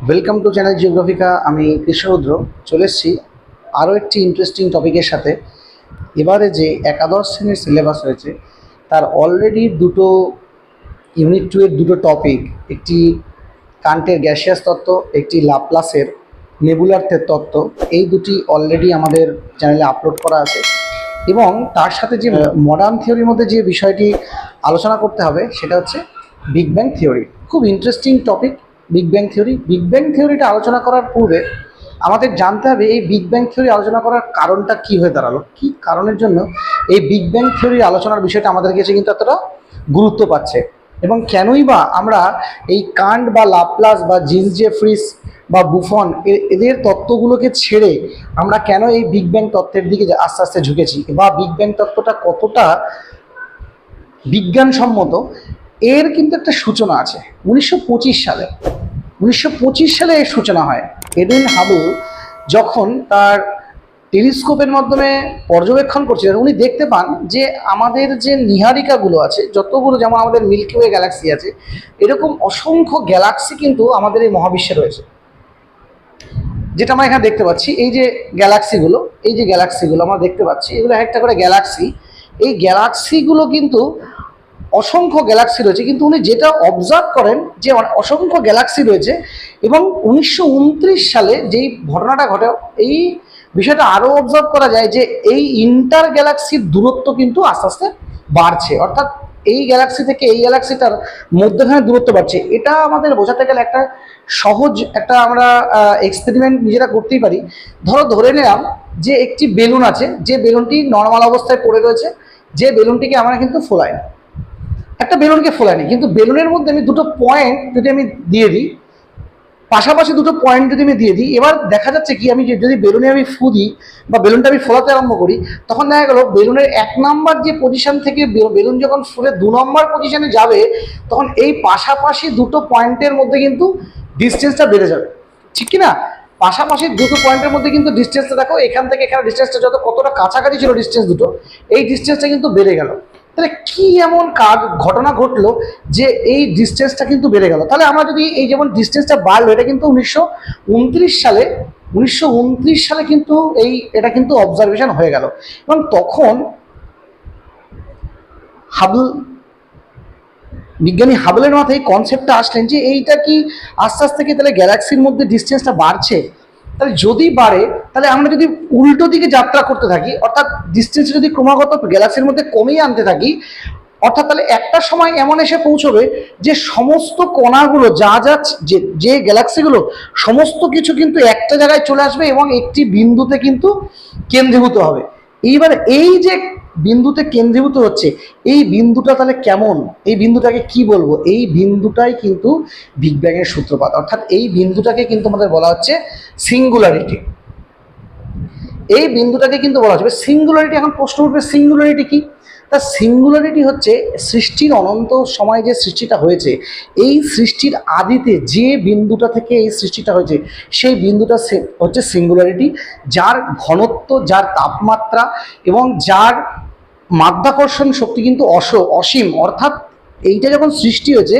Welcome to channel জিওগ্রাফিকা। আমি কৃষ্ণরুদ্র চলে এসেছি আরও একটি ইন্টারেস্টিং টপিকের সাথে। এবারে যে একাদশ শ্রেণীর সিলেবাস হয়েছে তার অলরেডি দুটো ইউনিট 2 এর দুটো টপিক, একটি কান্টের গ্যাসিয়াস তত্ত্ব, একটি লাপ্লাসের নেবুলার তত্ত্ব, এই দুটি অলরেডি আমাদের চ্যানেলে আপলোড করা আছে। এবং তার সাথে যে মডার্ন থিওরির মধ্যে যে বিষয়টি আলোচনা করতে হবে সেটা হচ্ছে বিগ ব্যাং থিওরি। খুব interesting topic big bang theory. Big bang থিওরিটা আলোচনা করার পূর্বে আমাদের জানতে হবে এই বিগ ব্যাং থিওরি আলোচনা করার কারণটা কী হয়ে দাঁড়ালো, কী কারণের জন্য এই বিগ ব্যাং থিওরি আলোচনার বিষয়টা আমাদের কাছে কিন্তু এতটা গুরুত্ব পাচ্ছে, এবং কেনই বা আমরা এই কান্ট বা লাপ্লাস বা জিন্স জেফ্রিস বা বুফন এদের তত্ত্বগুলোকে ছেড়ে আমরা কেন এই বিগ ব্যাং তত্ত্বের দিকে আস্তে আস্তে ঝুঁকেছি, বা বিগ ব্যাং তত্ত্বটা কতটা বিজ্ঞানসম্মত। এর কিন্তু একটা সূচনা আছে 1925 সালে। 1925 সালে এর সূচনা হয়। এডুইন হাবল যখন তার টেলিস্কোপের মাধ্যমে পর্যবেক্ষণ করছিলেন, উনি দেখতে পান যে আমাদের যে নীহারিকাগুলো আছে যতগুলো, যেমন আমাদের মিল্কি ওয়ে গ্যালাক্সি আছে, এরকম অসংখ্য গ্যালাক্সি কিন্তু আমাদের এই মহাবিশ্বে রয়েছে। যেটা আমরা এখানে দেখতে পাচ্ছি, এই যে গ্যালাক্সিগুলো, আমরা দেখতে পাচ্ছি, এগুলো একটা করে গ্যালাক্সি। এই গ্যালাক্সিগুলো কিন্তু অসংখ্য গ্যালাক্সি রয়েছে, কিন্তু উনি যেটা অবজার্ভ করেন যে অসংখ্য গ্যালাক্সি রয়েছে। এবং 1929 সালে যেই ঘটনাটা ঘটে, এই বিষয়টা আরও অবজার্ভ করা যায় যে এই ইন্টার গ্যালাক্সির দূরত্ব কিন্তু আস্তে আস্তে বাড়ছে, অর্থাৎ এই গ্যালাক্সি থেকে এই গ্যালাক্সিটার মধ্যখানে দূরত্ব বাড়ছে। এটা আমাদের বোঝাতে গেলে একটা সহজ একটা আমরা এক্সপেরিমেন্ট নিজেরা করতেই পারি। ধরে নিলাম যে একটি বেলুন আছে, যে বেলুনটি নর্মাল অবস্থায় পড়ে রয়েছে, যে বেলুনটিকে আমরা কিন্তু ফোলাই না, একটা বেলুনকে ফোলায়নি, কিন্তু বেলুনের মধ্যে আমি দুটো পয়েন্ট যদি আমি দিয়ে দিই, পাশাপাশি দুটো পয়েন্ট যদি আমি দিয়ে দিই, এবার দেখা যাচ্ছে কি, আমি যদি বেলুনে আমি ফু দিই বা বেলুনটা আমি ফোলাতে আরম্ভ করি, তখন দেখা গেল বেলুনের 1 নম্বর যে পজিশন থেকে বেলুন যখন ফুলে 2 নম্বর পজিশনে যাবে, তখন এই পাশাপাশি দুটো পয়েন্টের মধ্যে কিন্তু ডিস্টেন্সটা বেড়ে যাবে, ঠিক কি না? পাশাপাশি দুটো পয়েন্টের মধ্যে কিন্তু ডিস্টেন্সটা দেখো, এখান থেকে এখানে ডিস্টেন্সটা যত কতটা কাছাকাছি ছিল ডিস্টেন্স দুটো, এই ডিস্টেন্সটা কিন্তু বেড়ে গেল। তাহলে কি এমন ঘটনা ঘটলো যে এই ডিস্টেন্সটা কিন্তু বেড়ে গেল? তাহলে আমরা যদি এই যেমন ডিস্টেন্সটা বাড়লো, এটা কিন্তু 1929 সালে কিন্তু এটা কিন্তু অবজারভেশন হয়ে গেল। এবং তখন বিজ্ঞানী হাবলের মাথায় কনসেপ্টটা আসলেন যে এইটা কি আস্তে আস্তে কি তাহলে গ্যালাক্সির মধ্যে ডিস্টেন্সটা বাড়ছে? তাহলে যদি বাড়ে, তাহলে আমরা যদি উল্টো দিকে যাত্রা করতে থাকি, অর্থাৎ ডিস্টেন্স যদি ক্রমাগত গ্যালাক্সির মধ্যে কমিয়ে আনতে থাকি, অর্থাৎ তাহলে একটা সময় এমন এসে পৌঁছবে যে সমস্ত কণাগুলো যে গ্যালাক্সিগুলো সমস্ত কিছু কিন্তু একটা জায়গায় চলে আসবে এবং একটি বিন্দুতে কিন্তু কেন্দ্রীভূত হবে। এইবার এই যে বিন্দুতে কেন্দ্রীভূত হচ্ছে, এই বিন্দুটা তাহলে কেমন, এই বিন্দুটাকে কি বলবো? এই বিন্দুটাই কিন্তু বিগ ব্যাং এর সূত্রপাত, অর্থাৎ এই বিন্দুটাকে কিন্তু আমাদের বলা হচ্ছে সিঙ্গুলারিটি। এই বিন্দুটাকে কিন্তু বলা হচ্ছে সিঙ্গুলারিটি। এখন প্রশ্ন উঠবে, সিঙ্গুলারিটি কি? তা সিঙ্গুলারিটি হচ্ছে সৃষ্টির অনন্ত সময় যে সৃষ্টিটা হয়েছে, এই সৃষ্টির আদিতে যে বিন্দুটা থেকে এই সৃষ্টিটা হয়েছে, সেই বিন্দুটা হচ্ছে সিঙ্গুলারিটি, যার ঘনত্ব, যার তাপমাত্রা এবং যার মাধ্যাকর্ষণ শক্তি কিন্তু অসীম। অর্থাৎ এইটা যখন সৃষ্টি হয়েছে,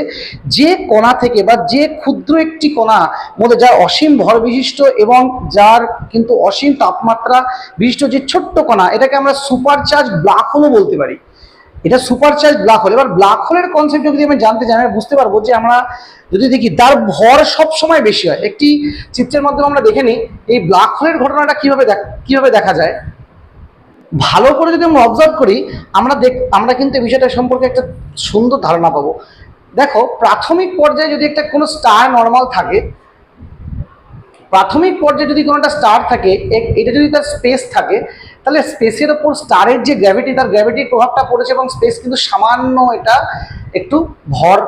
যে কণা থেকে বা যে ক্ষুদ্র একটি কণা মধ্যে যার অসীম ভর বিশিষ্ট এবং যার কিন্তু অসীম তাপমাত্রা বিশিষ্ট যে ছোট্ট কণা, এটাকে আমরা সুপারচার্জ ব্ল্যাক হোলও বলতে পারি। এটা সুপারচার্জ ব্ল্যাক হোল। এবার ব্ল্যাক হোলের কনসেপ্ট যদি আমি জানতে চাই, আমি বুঝতে পারবো যে আমরা যদি দেখি তার ভর সব সময় বেশি হয়। একটি চিত্রের মাধ্যমে আমরা দেখে নিই এই ব্ল্যাক হোলের ঘটনাটা কিভাবে দেখা যায়। ভালো করে যদি আমরা অবজার্ভ করি, আমরা কিন্তু এই বিষয়টা সম্পর্কে একটা সুন্দর ধারণা পাবো। দেখো, প্রাথমিক পর্যায়ে যদি একটা কোনো স্টার নর্মাল থাকে, প্রাথমিক পর্যায়ে যদি কোনো একটা স্টার থাকে, এটা যদি তার স্পেস থাকে, তাহলে স্পেসের ওপর স্টারের যে গ্র্যাভিটি, তার গ্র্যাভিটির প্রভাবটা পড়েছে এবং স্পেস কিন্তু সামান্য এটা একটু ভর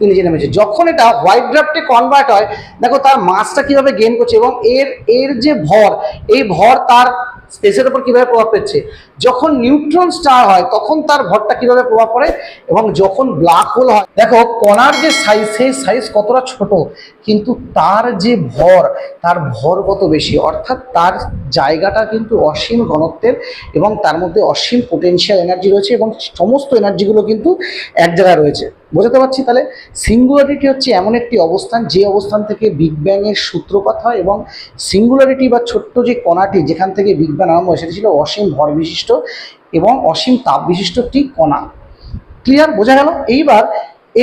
নিচে নেমেছে। যখন এটা হোয়াইট ড্রাফটে কনভার্ট হয়, দেখো তার মাসটা কিভাবে গেইন করছে এবং এর যে ভর, এই ভর তার স্পেসের উপর কিভাবে প্রভাব পেচ্ছে। যখন নিউট্রন স্টার হয়, তখন তার ভরটা কিভাবে প্রভাব পড়ে, এবং যখন ব্ল্যাক হোল হয়, দেখো কণার যে সাইজ, সেই সাইজ কতটা ছোট, কিন্তু তার যে ভর, তার ভর কত বেশি। অর্থাৎ তার জায়গাটা কিন্তু অসীম ঘনত্বের এবং তার মধ্যে অসীম পোটেনশিয়াল এনার্জি রয়েছে এবং সমস্ত এনার্জিগুলো কিন্তু এক জায়গায় রয়েছে। বোঝাতে পারছি? তাহলে সিঙ্গুলারিটি হচ্ছে এমন একটি অবস্থান, যে অবস্থান থেকে বিগ ব্যাংয়ের সূত্রপাত হয়, এবং সিঙ্গুলারিটি বা ছোট্ট যে কণাটি যেখান থেকে বিগ ব্যাং আরম্ভ হয় সেটি ছিল অসীম ভর বিশিষ্ট এবং অসীম তাপ বিশিষ্ট একটি কণা। ক্লিয়ার? বোঝা গেল? এইবার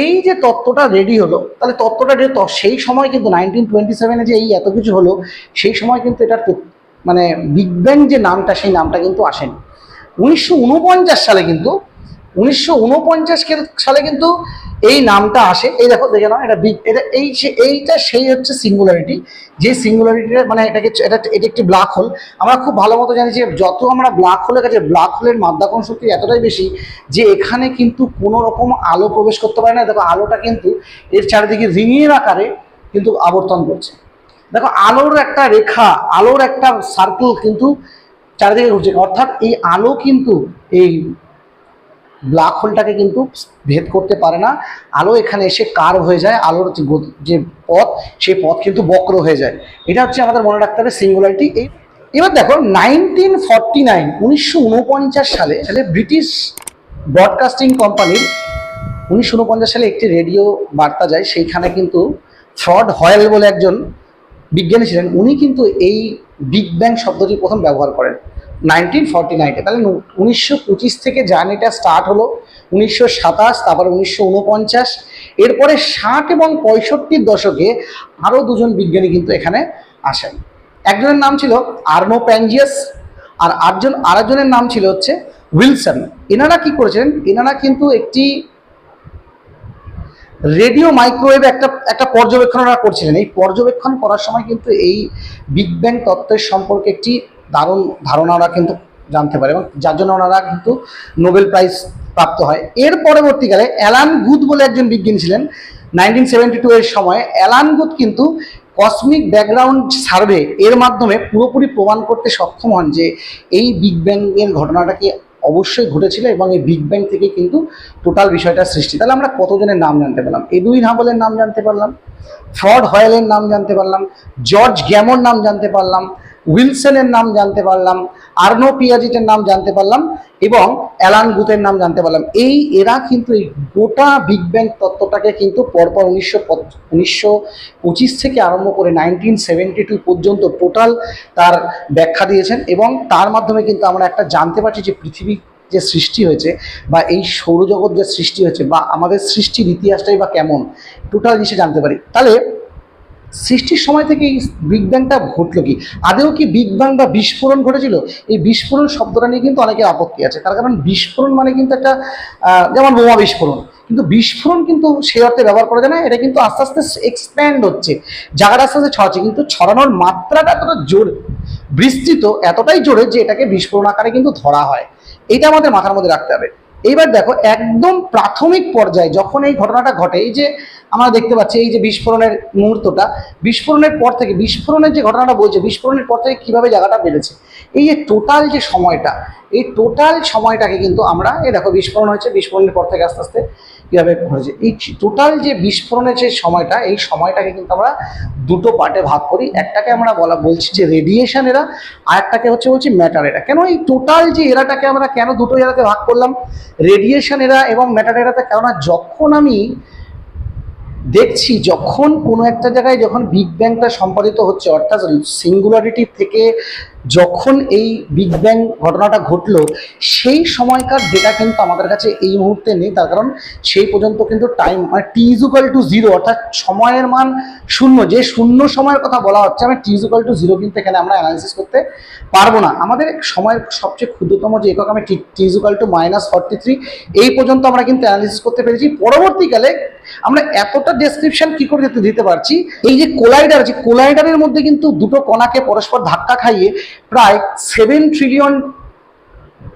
এই যে তত্ত্বটা রেডি হলো, তাহলে তত্ত্বটা সেই সময় কিন্তু 1927-এ যে এই এত কিছু হলো, সেই সময় কিন্তু এটার মানে বিগ ব্যাং যে নামটা, সেই নামটা কিন্তু আসেনি। 1949 সালে কিন্তু 1949 সালে কিন্তু এই নামটা আসে। এই দেখো, দেখে নাও, এটা এইটা সেই হচ্ছে সিঙ্গুলারিটি, যে সিঙ্গুলারিটিটা মানে এটা একটি ব্ল্যাক হোল। আমরা খুব ভালো মতো জানি যে যত আমরা ব্ল্যাক হোলের কাছে, ব্ল্যাক হোলের মাধ্যাকর্ষণ শক্তি এতটাই বেশি যে এখানে কিন্তু কোনো রকম আলো প্রবেশ করতে পারে না। দেখো, আলোটা কিন্তু এর চারিদিকে রিংয়ের আকারে কিন্তু আবর্তন করছে। দেখো, আলোর একটা রেখা, আলোর একটা সার্কেল কিন্তু চারিদিকে ঘুরছে, অর্থাৎ এই আলো কিন্তু এই ব্ল্যাক হোলটাকে কিন্তু ভেদ করতে পারে না। আলো এখানে এসে কার্ভ হয়ে যায়, আলোর যে পথ, সেই পথ কিন্তু বক্র হয়ে যায়। এটা হচ্ছে আমাদের মনে রাখতে হবে সিঙ্গুলারিটি। এবার দেখো 1949 সালে ব্রিটিশ ব্রডকাস্টিং কোম্পানির 1949 সালে একটি রেডিও বার্তা যায়। সেইখানে কিন্তু ফ্রড হয়েল বলে একজন বিজ্ঞানী ছিলেন, উনি কিন্তু এই বিগ ব্যাং শব্দটি প্রথম ব্যবহার করেন 1949-এ। তাহলে 1925 থেকে জার্নিটা স্টার্ট হলো, 1927, তারপরে 1949, এরপরে 60 এবং 65-র দশকে আরও দুজন বিজ্ঞানী কিন্তু এখানে আসেন। একজনের নাম ছিল আর্নো প্যাঞ্জিয়াস, আর আরেকজনের নাম ছিল হচ্ছে উইলসন। এনারা কি করেছিলেন? এনারা কিন্তু একটি রেডিও মাইক্রোওয়েভ একটা পর্যবেক্ষণ ওরা করছিলেন। এই পর্যবেক্ষণ করার সময় কিন্তু এই বিগ ব্যাং তত্ত্বের সম্পর্কে একটি দারুণ ধারণা ওরা কিন্তু জানতে পারে, এবং যার জন্য ওনারা কিন্তু নোবেল প্রাইজ প্রাপ্ত হয়। এর পরবর্তীকালে অ্যালান গুথ বলে একজন বিজ্ঞানী ছিলেন 1972 এর সময়। অ্যালান গুথ কিন্তু কসমিক ব্যাকগ্রাউন্ড সার্ভে এর মাধ্যমে পুরোপুরি প্রমাণ করতে সক্ষম হন যে এই বিগ ব্যাং এর ঘটনাটাকে অবশ্যই ঘটেছিল, এবং এই বিগ ব্যাং থেকে কিন্তু টোটাল বিষয়টার সৃষ্টি। তাহলে আমরা কতজনের নাম জানতে পারলাম? এডুইন হাবলের নাম জানতে পারলাম, ফ্রড হয়েলের নাম জানতে পারলাম, জর্জ গ্যামোর নাম জানতে পারলাম, উইলসনের নাম জানতে পারলাম, আর্নো পিয়াজেটের নাম জানতে পারলাম, এবং অ্যালান গুথের নাম জানতে পারলাম। এরা কিন্তু এই গোটা বিগ ব্যাং তত্ত্বটাকে কিন্তু পরপর 1925 থেকে আরম্ভ করে 1972 পর্যন্ত টোটাল তার ব্যাখ্যা দিয়েছেন, এবং তার মাধ্যমে কিন্তু আমরা একটা জানতে পারছি যে পৃথিবী যে সৃষ্টি হয়েছে, বা এই সৌরজগৎ যে সৃষ্টি হয়েছে, বা আমাদের সৃষ্টির ইতিহাসটাই বা কেমন, টোটাল জিনিস জানতে পারি। তাহলে সৃষ্টির সময় থেকে এই বিগ ব্যাংটা ঘটলো কি? আদেও কি বিগ ব্যাং বা বিস্ফোরণ ঘটেছিল? এই বিস্ফোরণ শব্দটা নিয়ে কিন্তু অনেকের আপত্তি আছে, তার কারণ বিস্ফোরণ মানে কিন্তু একটা যেমন বোমা বিস্ফোরণ, কিন্তু বিস্ফোরণ কিন্তু সেই অর্থে ব্যবহার করা যায় না। এটা কিন্তু আস্তে আস্তে এক্সপ্যান্ড হচ্ছে, জায়গাটা আস্তে আস্তে ছড়াচ্ছে, কিন্তু ছড়ানোর মাত্রাটা এতটা জোরে, বিস্তৃত এতটাই জোরে যে এটাকে বিস্ফোরণ আকারে কিন্তু ধরা হয়। এটা আমাদের মাথার মধ্যে রাখতে হবে। এইবার দেখো, একদম প্রাথমিক পর্যায়ে যখন এই ঘটনাটা ঘটে, এই যে আমরা দেখতে পাচ্ছি এই যে বিস্ফোরণের মুহূর্তটা, বিস্ফোরণের পর থেকে, বিস্ফোরণের যে ঘটনাটা বলছে, বিস্ফোরণের পর থেকে কীভাবে জায়গাটা বেড়েছে, এই যে টোটাল যে সময়টা, এই টোটাল সময়টাকে কিন্তু আমরা, এই দেখো বিস্ফোরণ হয়েছে, বিস্ফোরণের পর থেকে আস্তে আস্তে কীভাবে হয়েছে, এই টোটাল যে বিস্ফোরণের যে সময়টা, এই সময়টাকে কিন্তু আমরা দুটো পার্টে ভাগ করি। একটাকে আমরা বলছি যে রেডিয়েশন এরা, আর একটাকে বলছি ম্যাটার এরা। কেন এই টোটাল যে এরাটাকে আমরা কেন দুটো এরাতে ভাগ করলাম, রেডিয়েশন এরা এবং ম্যাটার এরাতে? কেননা যখন আমি দেখছি, যখন কোনো একটা জায়গায় যখন বিগ ব্যাংটা সম্পাদিত হচ্ছে, অর্থাৎ সিঙ্গুলারিটি থেকে যখন এই বিগ ব্যাং ঘটনাটা ঘটলো, সেই সময়কার ডেটা কিন্তু আমাদের কাছে এই মুহূর্তে নেই। তার কারণ সেই পর্যন্ত কিন্তু টাইম মানে T=0, অর্থাৎ সময়ের মান শূন্য, যে শূন্য সময়ের কথা বলা হচ্ছে, আমি T=0 কিন্তু এখানে আমরা অ্যানালিসিস করতে পারবো না। আমাদের সময়ের সবচেয়ে ক্ষুদ্রতম যে একক, আমি T=-43, এই পর্যন্ত আমরা কিন্তু অ্যানালিসিস করতে পেরেছি। পরবর্তীকালে আমরা এতটা ডেসক্রিপশন কি করে দিতে পারছি, এই যে কোলাইডার আছে, কোলাইডারের মধ্যে কিন্তু দুটো কণাকে পরস্পর ধাক্কা খাইয়ে প্রায় 7 ট্রিলিয়ন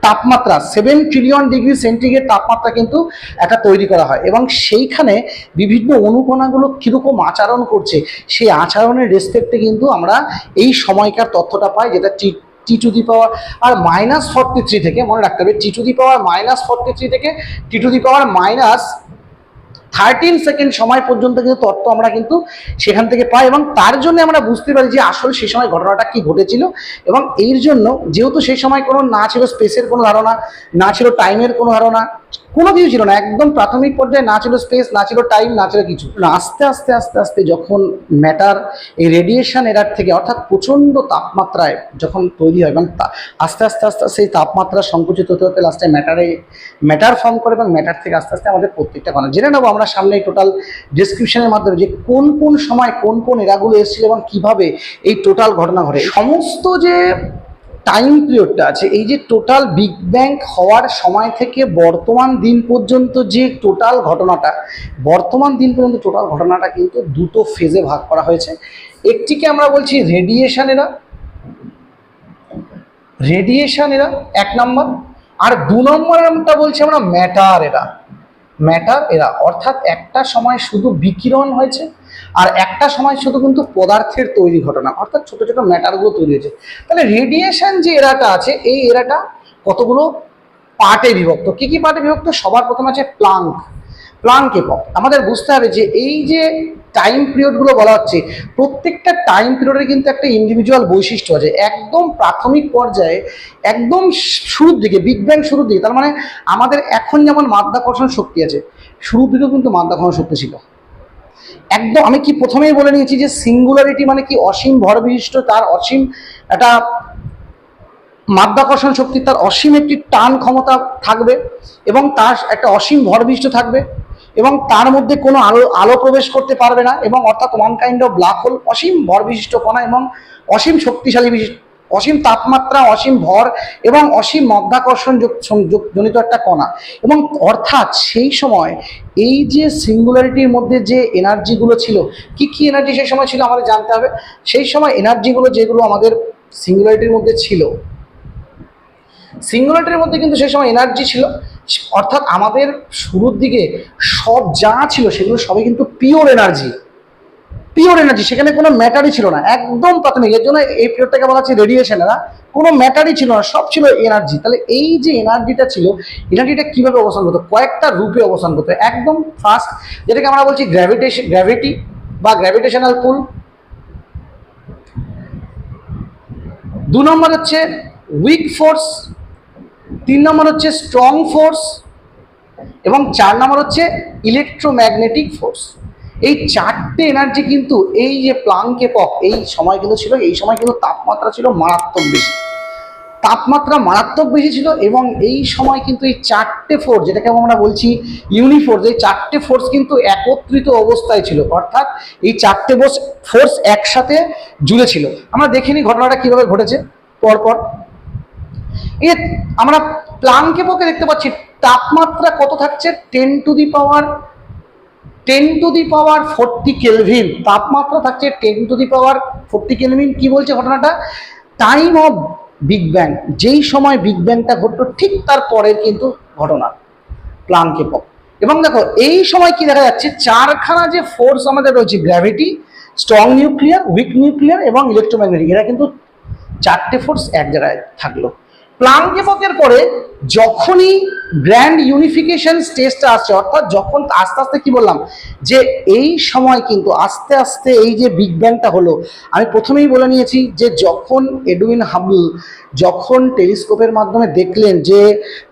তাপমাত্রা, 7 ট্রিলিয়ন ডিগ্রি সেন্টিগ্রেড তাপমাত্রা কিন্তু একটা তৈরি করা হয়, এবং সেইখানে বিভিন্ন অনুকণাগুলো কীরকম আচরণ করছে, সেই আচরণের রেসপেক্টে কিন্তু আমরা এই সময়কার তথ্যটা পাই, যেটা T⁻⁻43 থেকে, মনে রাখতে হবে, T⁻⁻43 থেকে T⁻13 সেকেন্ড সময় পর্যন্ত কিন্তু তথ্য আমরা কিন্তু সেখান থেকে পাই, এবং তার জন্য আমরা বুঝতে পারি যে আসলে সেই সময় ঘটনাটা কি ঘটেছিল। এবং এর জন্য যেহেতু সেই সময় কোনো না ছিল স্পেসের কোনো ধারণা, না ছিল টাইমের কোনো ধারণা, কোনো কিছু ছিল না, একদম প্রাথমিক পর্যায়ে না ছিল স্পেস, না ছিল টাইম, না ছিল কিছু। আস্তে আস্তে আস্তে আস্তে যখন ম্যাটার এই রেডিয়েশন এরার থেকে, অর্থাৎ প্রচণ্ড তাপমাত্রায় যখন তৈরি হয় এবং আস্তে আস্তে আস্তে আস্তে সেই তাপমাত্রা সংকুচিত হতে হতে লাস্টে ম্যাটার ফর্ম করে এবং ম্যাটার থেকে আস্তে আস্তে আমাদের প্রত্যেকটা কণা। জেনে নেবো আমরা সামনে এই টোটাল ডিসক্রিপশনের মাধ্যমে যে কোন কোন সময় কোন কোন এরাগুলো এসেছিল এবং কীভাবে এই টোটাল ঘটনা ঘটে। সমস্ত যে টাইম পিরিয়ডটা আছে, এই যে টোটাল বিগ ব্যাং হওয়ার সময় থেকে বর্তমান দিন পর্যন্ত যে টোটাল ঘটনাটা, কিন্তু দুটো ফেজে ভাগ করা হয়েছে। একটিকে আমরা বলছি রেডিয়েশন এরা 1 নম্বর, আর 2 নম্বরটা বলছি আমরা ম্যাটার এরা। অর্থাৎ একটা সময় শুধু বিকিরণ হয়েছে আর একটা সময় শুধু কিন্তু পদার্থের তৈরি ঘটনা, অর্থাৎ ছোট ছোট ম্যাটারগুলো তৈরি হয়েছে। তাহলে রেডিয়েশন যে এরাটা আছে, এই এরাটা কতগুলো পার্টে বিভক্ত। কি কি পার্টে বিভক্ত? সবার প্রথমে আছে প্লাঙ্ক এপক। আমাদের বুঝতে হবে যে এই যে টাইম পিরিয়ডগুলো বলা হচ্ছে, প্রত্যেকটা টাইম পিরিয়ডের কিন্তু একটা ইন্ডিভিজুয়াল বৈশিষ্ট্য আছে। একদম প্রাথমিক পর্যায়ে, একদম শুরুর দিকে, বিগ ব্যাং শুরুর দিকে, তার মানে আমাদের এখন যেমন মাধ্যাকর্ষণ শক্তি আছে, শুরুর দিকেও কিন্তু মাধ্যাকর্ষণ শক্তি ছিল। একদম আমি কি প্রথমেই বলে নিয়েছি যে সিঙ্গুলারিটি মানে কি? অসীম ভর বিশিষ্ট, তার অসীম একটা মাধ্যাকর্ষণ শক্তি, তার অসীম একটি টান ক্ষমতা থাকবে এবং তার একটা অসীম ভর বিশিষ্ট থাকবে এবং তার মধ্যে কোনো আলো প্রবেশ করতে পারবে না, এবং অর্থাৎ one kind of black hole, অসীম ভর বিশিষ্ট কণা এবং অসীম শক্তিশালী অসীম তাপমাত্রা, অসীম ভর এবং অসীম মাধ্যাকর্ষণ জনিত একটা কণা। এবং অর্থাৎ সেই সময় এই যে সিঙ্গুলারিটির মধ্যে যে এনার্জিগুলো ছিল, কি কি এনার্জি সেই সময় ছিল আমাদের জানতে হবে। সেই সময় এনার্জিগুলো যেগুলো আমাদের সিঙ্গুলারিটির মধ্যে ছিল, সিঙ্গুলারিটির মধ্যে কিন্তু সেই সময় এনার্জি ছিল, অর্থাৎ আমাদের শুরুর দিকে সব যা ছিল সেগুলো সবই কিন্তু পিওর এনার্জি, সেখানে কোনো ম্যাটারই ছিল না, একদম প্রাথমিক। এর জন্য এই পিরিয়ডটাকে বলা হচ্ছে রেডিয়েশন এরা। কোনো ম্যাটারই ছিল না, সব ছিল এনার্জি। তাহলে এই যে এনার্জিটা ছিল, এনার্জিটা কীভাবে অবস্থান করতো? কয়েকটা রূপে অবস্থান করতো। একদম ফার্স্ট যেটাকে আমরা বলছি গ্র্যাভিটি বা গ্র্যাভিটেশনাল পুল। 2 নম্বর হচ্ছে উইক ফোর্স, 3 নম্বর হচ্ছে স্ট্রং ফোর্স এবং 4 নম্বর হচ্ছে ইলেকট্রোম্যাগনেটিক ফোর্স। এই 4টে এনার্জি কিন্তু এই যে প্লাঙ্ক এপক এই সময় কিন্তু ছিল। এই সময় কিন্তু তাপমাত্রা ছিল মারাত্মক বেশি ছিল এবং এই সময় কিন্তু এই 4টে ফোর্স, যেটাকে আমরা বলছি ইউনিফোর্স, এই 4টে ফোর্স কিন্তু একত্রিত অবস্থায় ছিল, অর্থাৎ এই 4টে ফোর্স একসাথে জুড়ে ছিল। আমরা দেখিনি ঘটনাটা কিভাবে ঘটেছে পরপর। এই আমরা প্লাঙ্ক এপকে দেখতে পাচ্ছি তাপমাত্রা কত থাকছে? 10 টু দি পাওয়ার 40 কেলভিন তাপমাত্রা থাকছে, 10 টু দি পাওয়ার 40 কেলভিন। কি বলছে ঘটনাটা? টাইম অফ বিগ ব্যাং, যেই সময় বিগ ব্যাংটা ঘটলো ঠিক তার পরের কিন্তু ঘটনা প্লাঙ্ক এপক। এবং দেখো এই সময় কি দেখা যাচ্ছে, 4খানা যে ফোর্স আমাদের রয়েছে, gravity, strong nuclear, week nuclear এবং ইলেকট্রোম্যাগনেটিক, এরা কিন্তু 4টে ফোর্স এক জায়গায় থাকলো। প্লাঙ্ক এপকের পরে যখনই গ্র্যান্ড ইউনিফিকেশন স্টেজটা আসছে, অর্থাৎ যখন আস্তে আস্তে কি বললাম যে এই সময় কিন্তু আস্তে আস্তে এই যে বিগ ব্যাংটা হলো, আমি প্রথমেই বলে নিয়েছি যে যখন এডুইন হাবল যখন টেলিস্কোপের মাধ্যমে দেখলেন যে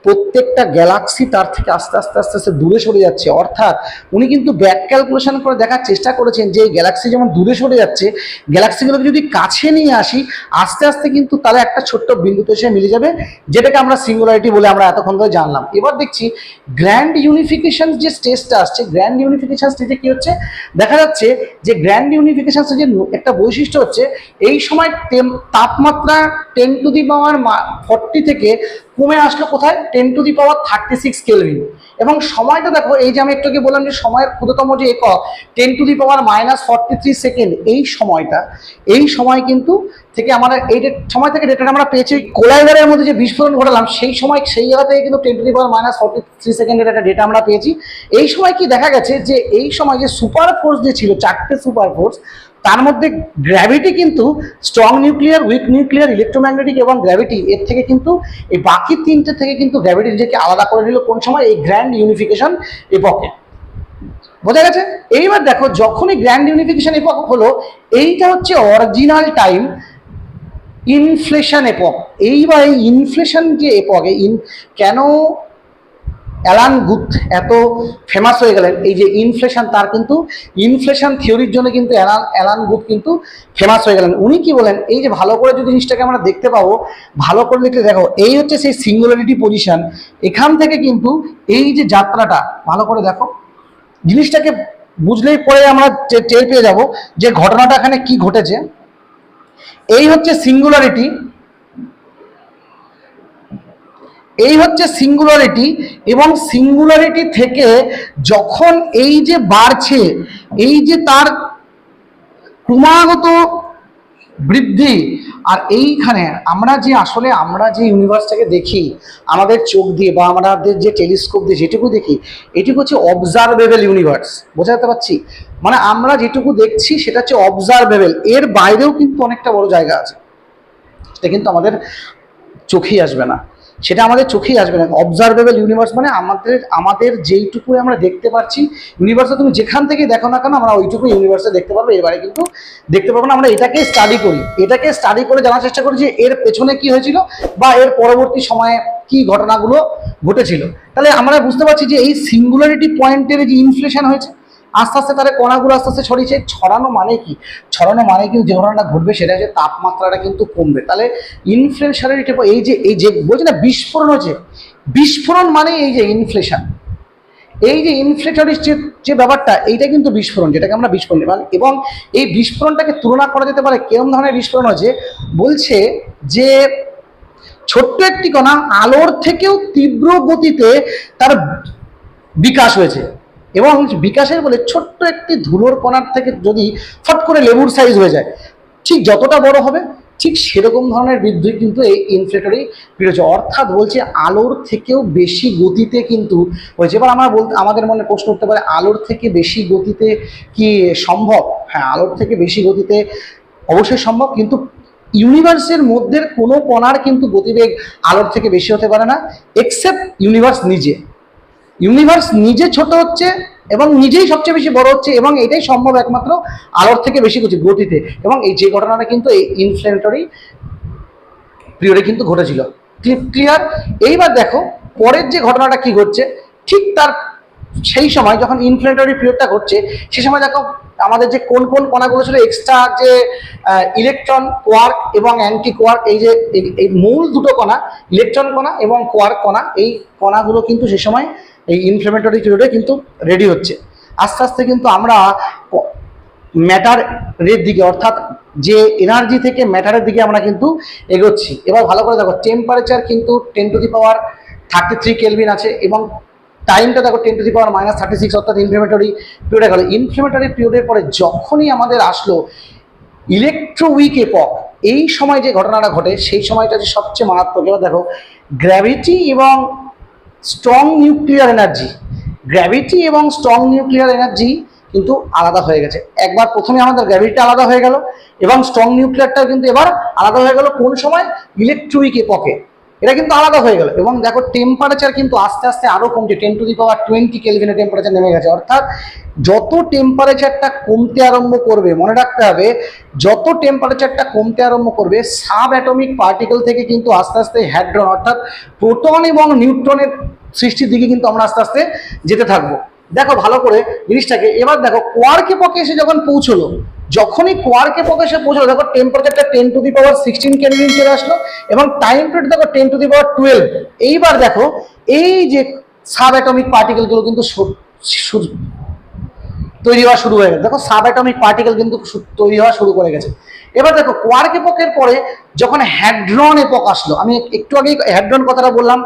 প্রত্যেকটা গ্যালাক্সি তার থেকে আস্তে আস্তে আস্তে আস্তে দূরে সরে যাচ্ছে, অর্থাৎ উনি কিন্তু ব্যাক ক্যালকুলেশন করে দেখার চেষ্টা করেছেন যে এই গ্যালাক্সি যেমন দূরে সরে যাচ্ছে, গ্যালাক্সিগুলোকে যদি কাছে নিয়ে আসি আস্তে আস্তে কিন্তু তাহলে একটা ছোট্ট বিন্দুতে এসে মিলে যাবে, যেটাকে আমরা সিঙ্গুলারিটি বলে আমরা এতক্ষণ ধরে জানলাম। এবার দেখছি গ্র্যান্ড ইউনিফিকেশন যে স্টেজটা আসছে, গ্র্যান্ড ইউনিফিকেশন স্টেজে কি হচ্ছে দেখা যাচ্ছে যে গ্র্যান্ড ইউনিফিকেশন স্টেজের একটা বৈশিষ্ট্য হচ্ছে এই সময় তাপমাত্রা 10 টু দি পাওয়ার 40 থেকে কমে আসলো কোথায়? 10 টু দি পাওয়ার 36 কেলভিন। এবং সময়টা দেখো, এই যে আমি একটু আগে বললাম যে সময়ের ক্ষুদ্রতম যে একক 10 টু দি পাওয়ার -43 সেকেন্ড, এই সময় কিন্তু থেকে আমরা এই সময় থেকে ডেটাটা আমরা পেয়েছি কোলাইডারের মধ্যে যে বিস্ফোরণ ঘটালাম সেই সময়, সেই জায়গা থেকে কিন্তু 10 টু দি পাওয়ার -43 সেকেন্ডের একটা ডেটা আমরা পেয়েছি। এই সময় কি দেখা গেছে যে এই সময় যে সুপার ফোর্স যে ছিল, 4টে সুপার ফোর্স, তার মধ্যে গ্র্যাভিটি কিন্তু strong nuclear, week nuclear, electromagnetic এবং গ্র্যাভিটি, এর থেকে কিন্তু এই বাকি 3টে থেকে কিন্তু গ্র্যাভিটি নিজেকে আলাদা করে নিল কোন সময়? এই গ্র্যান্ড ইউনিফিকেশন এপকে। বোঝা গেছে? এইবার দেখো যখনই গ্র্যান্ড ইউনিফিকেশন এপক হলো, এইটা হচ্ছে অরিজিনাল টাইম ইনফ্লেশন এপক। এইবার এই ইনফ্লেশন যে এপক, কেন অ্যালান গুথ এত ফেমাস হয়ে গেলেন এই যে ইনফ্লেশন, তার কিন্তু ইনফ্লেশন থিওরির জন্য কিন্তু অ্যালান গুথ কিন্তু ফেমাস হয়ে গেলেন। উনি কি বলেন, এই যে ভালো করে যদি জিনিসটাকে আমরা দেখতে পাবো, ভালো করে দেখলে দেখো এই হচ্ছে সেই সিঙ্গুলারিটি পজিশন। এখান থেকে কিন্তু এই যে যাত্রাটা ভালো করে দেখো, জিনিসটাকে বুঝলেই পরে আমরা টের পেয়ে যাব যে ঘটনাটা এখানে কি ঘটেছে। এই হচ্ছে সিঙ্গুলারিটি, এই হচ্ছে সিঙ্গুলারিটি, এবং সিঙ্গুলারিটি থেকে যখন এই যে বাড়ছে, এই যে তার ক্রমাগত বৃদ্ধি, আর এইখানে আমরা যে আসলে আমরা যে ইউনিভার্সটাকে দেখি আমাদের চোখ দিয়ে বা আমাদের যে টেলিস্কোপ দিয়ে যেটুকু দেখি, এটুকু হচ্ছে অবজারভেবল ইউনিভার্স। বোঝাতে পারছি? মানে আমরা যেটুকু দেখছি সেটা হচ্ছে অবজারভেবল, এর বাইরেও কিন্তু অনেকটা বড় জায়গা আছে, সেটা কিন্তু আমাদের চোখেই আসবে না, সেটা আমাদের চোখেই আসবে না। অবজারভেবল ইউনিভার্স মানে আমাদের যেইটুকু আমরা দেখতে পাচ্ছি ইউনিভার্সে, তুমি যেখান থেকে দেখো না কেন আমরা ওইটুকু ইউনিভার্সে দেখতে পারবো, এর বাইরে কিন্তু দেখতে পারবো না। আমরা এটাকে স্টাডি করি, এটাকে স্টাডি করে জানার চেষ্টা করি যে এর পেছনে কি হয়েছিল বা এর পরবর্তী সময়ে কি ঘটনাগুলো ঘটেছিল। তাহলে আমরা বুঝতে পারছি যে এই সিঙ্গুলারিটি পয়েন্টের যে ইনফ্লেশন হয়েছে, আস্তে আস্তে তার কণাগুলো আস্তে আস্তে ছড়িয়েছে। ছড়ানো মানে কি? ছড়ানো মানে কিন্তু যে ঘটনাটা ঘটবে সেটা হচ্ছে তাপমাত্রাটা কিন্তু কমবে। তাহলে ইনফ্লেশনারিটি, এই যে বলছে না বিস্ফোরণ হচ্ছে, বিস্ফোরণ মানে এই যে ইনফ্লেশন, এই যে ইনফ্লেটরি যে ব্যাপারটা, এইটা কিন্তু বিস্ফোরণ, যেটাকে আমরা বিস্ফোরণ, এবং এই বিস্ফোরণটাকে তুলনা করা যেতে পারে কেমন ধরনের বিস্ফোরণ হচ্ছে। বলছে যে ছোট্ট একটি কণা আলোর থেকেও তীব্র গতিতে তার বিকাশ হয়েছে, এবং বিকাশের বলে ছোট্ট একটি ধুলোর কণার থেকে যদি ফট করে লেবুর সাইজ হয়ে যায়, ঠিক যতটা বড় হবে ঠিক সেরকম ধরনের বৃদ্ধি কিন্তু এই ইনফ্লেটরি পিরিয়ড হচ্ছে। অর্থাৎ বলছে আলোর থেকেও বেশি গতিতে কিন্তু হয়েছে। এবার আমাদের মনে প্রশ্ন উঠতে পারে, আলোর থেকে বেশি গতিতে কি সম্ভব? হ্যাঁ, আলোর থেকে বেশি গতিতে অবশ্যই সম্ভব, কিন্তু ইউনিভার্সের মধ্যে কোনো কণার কিন্তু গতিবেগ আলোর থেকে বেশি হতে পারে না, এক্সেপ্ট ইউনিভার্স নিজে। ইউনিভার্স নিজে ছোট হচ্ছে এবং নিজেই সবচেয়ে বেশি বড় হচ্ছে, এবং এটাই সম্ভব একমাত্র আলোর থেকে বেশি গতিতে। এবং এই যে ঘটনাটা কিন্তু এই ইনফ্লেটরি পিরিয়ডে কিন্তু ঘটেছিল। ক্লিয়ার? এইবার দেখো পরের যে ঘটনাটা কি ঘটছে, ঠিক তার সেই সময় যখন ইনফ্লেটরি পিরিয়ডটা ঘটছে, সেই সময় দেখো আমাদের যে কোন কোন কণাগুলো ছিল এক্সট্রা, যে ইলেকট্রন, কোয়ার্ক এবং অ্যান্টি কোয়ার্ক, এই যে এই মূল দুটো কণা ইলেকট্রন কণা এবং কোয়ার্ক কণা, এই কণাগুলো কিন্তু সে সময় এই ইনফ্লেমেটরি পিরিয়ডে কিন্তু রেডি হচ্ছে। আস্তে আস্তে কিন্তু আমরা ম্যাটারের দিকে, অর্থাৎ যে এনার্জি থেকে ম্যাটারের দিকে আমরা কিন্তু এগোচ্ছি। এবার ভালো করে দেখো, টেম্পারেচার কিন্তু 10⁻³ কেলভিন আছে, এবং টাইমটা দেখো 10⁻⁻36, অর্থাৎ ইনফ্লেমেটরি পিরিয়ডে গেল। ইনফ্লেমেটরি পিরিয়ডের পরে যখনই আমাদের আসলো ইলেকট্রোউইক এপক, এই সময় যে ঘটনাটা ঘটে সেই সময়টা যে সবচেয়ে মারাত্মক। এবার দেখো গ্র্যাভিটি এবং স্ট্রং নিউক্লিয়ার এনার্জি, গ্র্যাভিটি এবং স্ট্রং নিউক্লিয়ার এনার্জি কিন্তু আলাদা হয়ে গেছে। একবার প্রথমে আমাদের গ্র্যাভিটিটা আলাদা হয়ে গেল এবং স্ট্রং নিউক্লিয়ারটাও কিন্তু এবার আলাদা হয়ে গেল। কোন সময়? ইলেকট্রোউইক এপকে এটা কিন্তু আলাদা হয়ে গেল। এবং দেখো টেম্পারেচার কিন্তু আস্তে আস্তে আরও কমছে, 10⁻20 কেলভিনে টেম্পারেচার নেমে গেছে। অর্থাৎ যত টেম্পারেচারটা কমতে আরম্ভ করবে, মনে রাখতে হবে, যত টেম্পারেচারটা কমতে আরম্ভ করবে, সাব অ্যাটমিক পার্টিকেল থেকে কিন্তু আস্তে আস্তে হ্যাড্রন অর্থাৎ প্রোটন এবং নিউট্রনের সৃষ্টির দিকে কিন্তু আমরা আস্তে আস্তে যেতে থাকবো। দেখো ভালো করে জিনিসটাকে। এবার দেখো কোয়ার্ক এপকে এসে যখন পৌঁছলো, যখনই কোয়ার্ক এপকে এসে পৌঁছলো, দেখো টেম্পারেচারটা 10⁻16 কেলভিন চলে আসলো, এবং টাইম পিরিয়ড দেখো 10⁻12। এইবার দেখো এই যে সাব অ্যাটমিক পার্টিকেলগুলো কিন্তু তৈরি হওয়া শুরু হয়ে গেছে। দেখো সাব অ্যাটমিক পার্টিকেল কিন্তু তৈরি হওয়া শুরু করে গেছে। এবার দেখো কোয়ার্ক এপকের পরে যখন হ্যাড্রন এপক আসলো, আমি একটু আগেই হ্যাড্রন কথাটা বললাম,